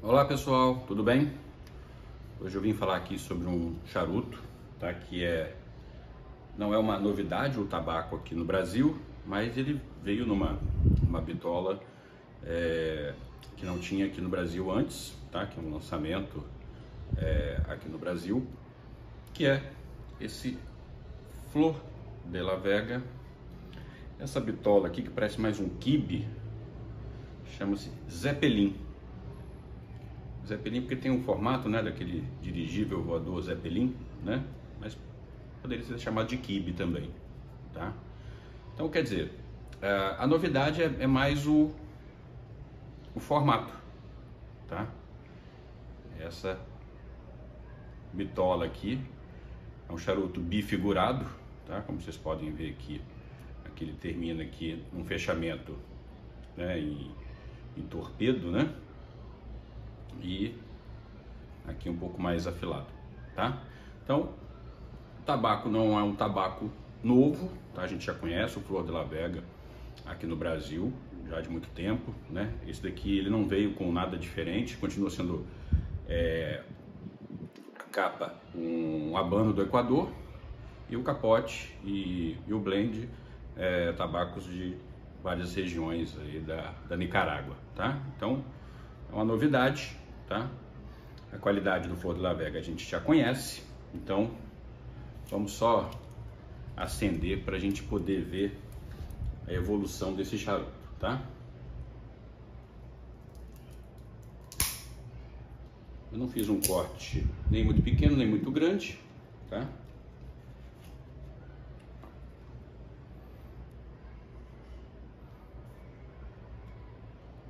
Olá pessoal, tudo bem? Hoje eu vim falar aqui sobre um charuto, tá? Não é uma novidade o tabaco aqui no Brasil, mas ele veio numa bitola que não tinha aqui no Brasil antes, tá? Que é um lançamento aqui no Brasil, que é esse Flor de la Vega. Essa bitola aqui que parece mais um quibe, chama-se Zeppelin. Zeppelin porque tem um formato, né, daquele dirigível voador Zeppelin, né? Mas poderia ser chamado de quibe também, tá? Então, quer dizer, a novidade é mais o formato, tá? Essa bitola aqui é um charuto bifigurado, tá? Como vocês podem ver aqui, ele termina aqui num fechamento, né, em torpedo, né? E aqui um pouco mais afilado, tá? Então, o tabaco não é um tabaco novo, tá? A gente já conhece o Flor de la Vega aqui no Brasil já de muito tempo, né? Esse daqui ele não veio com nada diferente, continua sendo a capa um habano do Equador e o capote e o blend tabacos de várias regiões aí da Nicarágua, tá? Então é uma novidade, tá? A qualidade do Flor de la Vega a gente já conhece, então vamos só acender para a gente poder ver a evolução desse charuto, tá? Eu não fiz um corte nem muito pequeno nem muito grande, tá?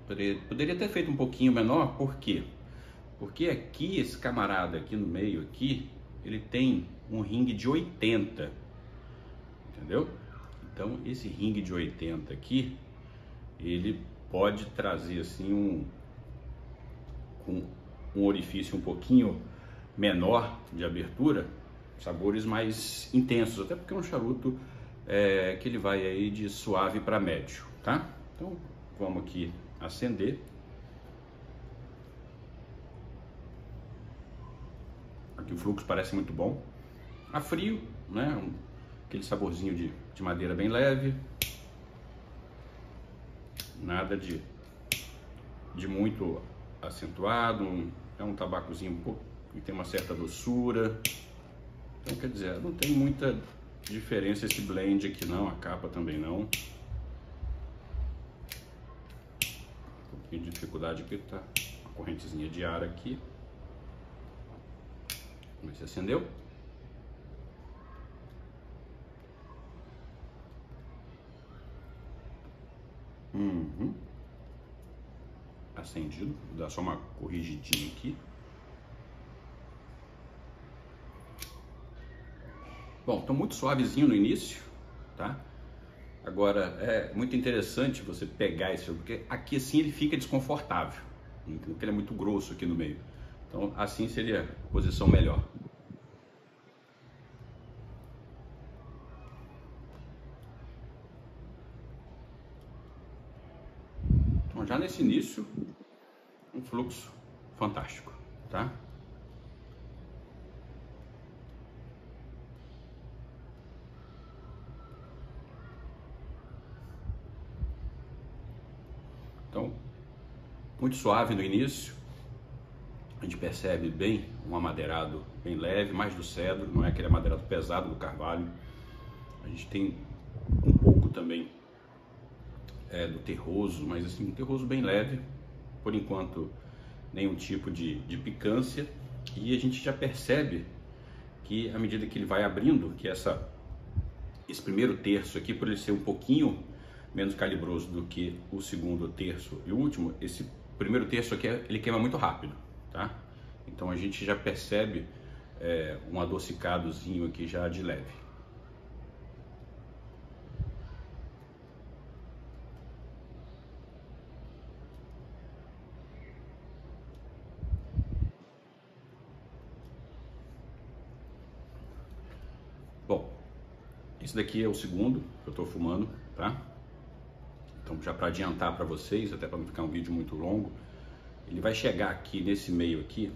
Poderia ter feito um pouquinho menor, por quê? Porque aqui, esse camarada aqui no meio aqui, ele tem um ringue de 80, entendeu? Então esse ringue de 80 aqui, ele pode trazer assim um orifício um pouquinho menor de abertura, sabores mais intensos, até porque é um charuto que ele vai aí de suave para médio, tá? Então vamos aqui acender. Aqui o fluxo parece muito bom. A frio, né? Aquele saborzinho de madeira bem leve. Nada de muito acentuado. É um tabacozinho que tem uma certa doçura. Então, quer dizer, não tem muita diferença esse blend aqui não. A capa também não. De dificuldade aqui, tá uma correntezinha de ar aqui. Vamos ver se acendeu. Acendido. Vou dar só uma corrigidinha aqui. Bom, tá muito suavezinho no início, tá? Agora, é muito interessante você pegar esse, porque aqui assim ele fica desconfortável, porque ele é muito grosso aqui no meio. Então, assim seria a posição melhor. Então, já nesse início, um fluxo fantástico, tá? Então, muito suave no início, a gente percebe bem um amadeirado bem leve, mais do cedro, não é aquele amadeirado pesado do carvalho. A gente tem um pouco também do terroso, mas assim, um terroso bem leve, por enquanto nenhum tipo de picância, e a gente já percebe que à medida que ele vai abrindo, que esse primeiro terço aqui, por ele ser um pouquinho menos calibroso do que o segundo terço e o último, esse primeiro terço aqui ele queima muito rápido, tá? Então a gente já percebe um adocicadozinho aqui já de leve. Bom, esse daqui é o segundo que eu estou fumando, tá? Então, já para adiantar para vocês, até para não ficar um vídeo muito longo, ele vai chegar aqui nesse meio aqui,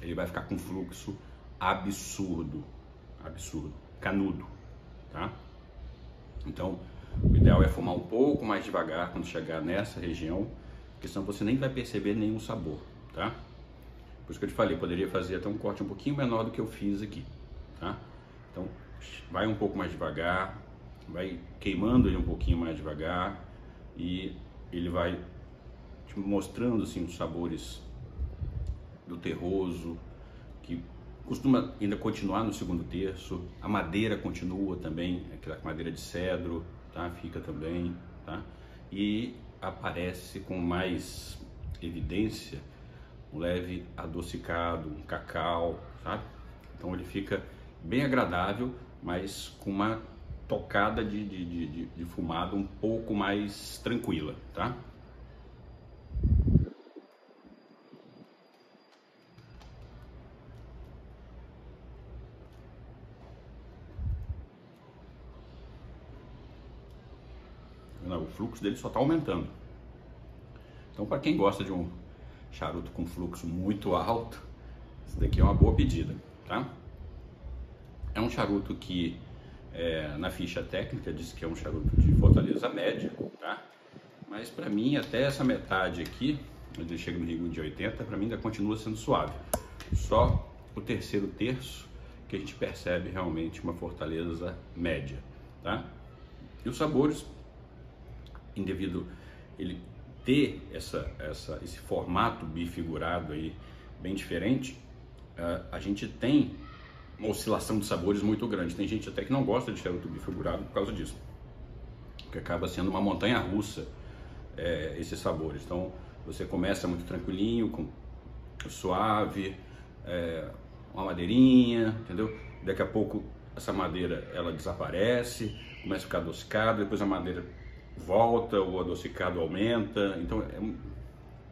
ele vai ficar com fluxo absurdo, absurdo, canudo, tá? Então, o ideal é fumar um pouco mais devagar quando chegar nessa região, porque senão você nem vai perceber nenhum sabor, tá? Por isso que eu te falei, poderia fazer até um corte um pouquinho menor do que eu fiz aqui, tá? Então, vai um pouco mais devagar, vai queimando ele um pouquinho mais devagar e ele vai te mostrando assim os sabores do terroso, que costuma ainda continuar no segundo terço. A madeira continua também, aquela madeira de cedro, tá? Fica também, tá? E aparece com mais evidência um leve adocicado, um cacau, sabe? Então ele fica bem agradável, mas com uma tocada de fumado um pouco mais tranquila, tá? O fluxo dele só está aumentando. Então, para quem gosta de um charuto com fluxo muito alto, esse daqui é uma boa pedida, tá? É um charuto que na ficha técnica diz que é um charuto de fortaleza média, tá? Mas para mim até essa metade aqui, onde ele chega no ritmo de 80, para mim ainda continua sendo suave. Só o terceiro terço que a gente percebe realmente uma fortaleza média, tá? E os sabores, devido ele ter esse formato bifigurado aí bem diferente, a gente tem uma oscilação de sabores muito grande. Tem gente até que não gosta de charuto bifigurado por causa disso, que acaba sendo uma montanha russa esses sabores. Então você começa muito tranquilinho, com suave, uma madeirinha, entendeu? Daqui a pouco essa madeira ela desaparece, começa a ficar adocicado, depois a madeira volta, o adocicado aumenta, então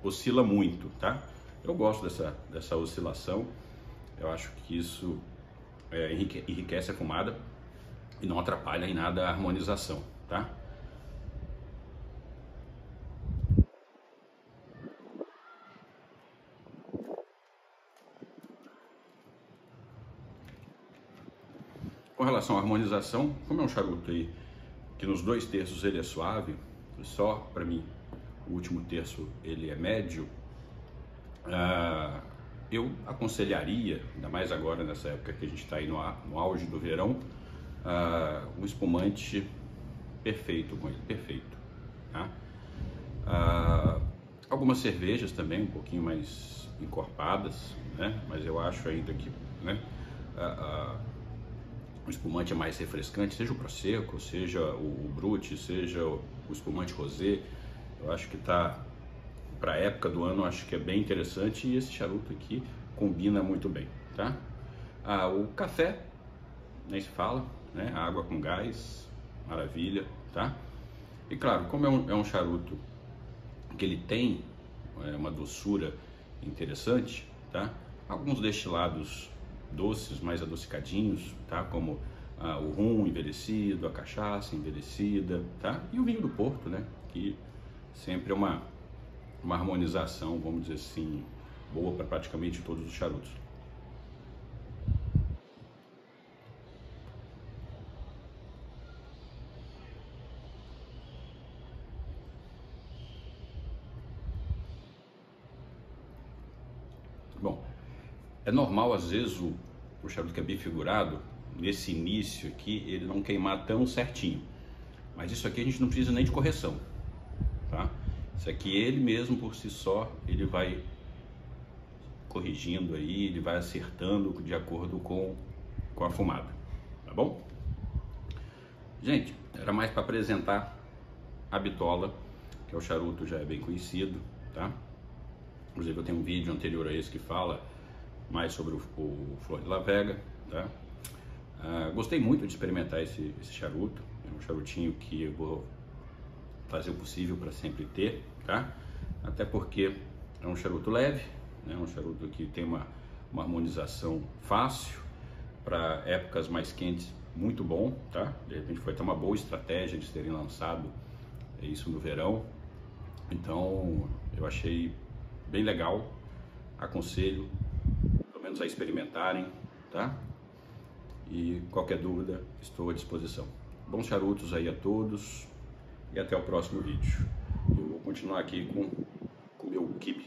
oscila muito, tá? Eu gosto dessa oscilação, eu acho que isso enriquece a fumada e não atrapalha em nada a harmonização, tá? Com relação à harmonização, como é um charuto aí que nos 2 terços ele é suave, e só para mim o último terço ele é médio, eu aconselharia, ainda mais agora nessa época que a gente está aí no auge do verão, um espumante perfeito com ele, perfeito, tá? Algumas cervejas também um pouquinho mais encorpadas, né? Mas eu acho ainda que, né, o espumante é mais refrescante, seja o Prosecco, seja o Brut, seja o espumante rosé. Eu acho que tá para a época do ano, acho que é bem interessante, e esse charuto aqui combina muito bem, tá? O café, nem se fala, né? Água com gás, maravilha, tá? E claro, como é um charuto que ele tem uma doçura interessante, tá? Alguns destilados doces, mais adocicadinhos, tá? Como o rum envelhecido, a cachaça envelhecida, tá? E o vinho do Porto, né? Que sempre é uma harmonização, vamos dizer assim, boa para praticamente todos os charutos. Bom, é normal às vezes o charuto que é bifigurado, nesse início aqui, ele não queimar tão certinho. Mas isso aqui a gente não precisa nem de correção, tá? Isso aqui ele mesmo por si só, ele vai corrigindo aí, ele vai acertando de acordo com a fumada, tá bom? Gente, era mais para apresentar a bitola, que é o charuto já é bem conhecido, tá? Inclusive eu tenho um vídeo anterior a esse que fala mais sobre o Flor de la Vega, tá? Gostei muito de experimentar esse charuto, é um charutinho que eu vou fazer o possível para sempre ter, tá? Até porque é um charuto leve, né? Um charuto que tem uma harmonização fácil, para épocas mais quentes, muito bom, tá? De repente foi até uma boa estratégia de terem lançado isso no verão, então eu achei bem legal, aconselho, pelo menos a experimentarem, tá? E qualquer dúvida, estou à disposição. Bons charutos aí a todos e até o próximo vídeo. Eu vou continuar aqui com o meu kibe.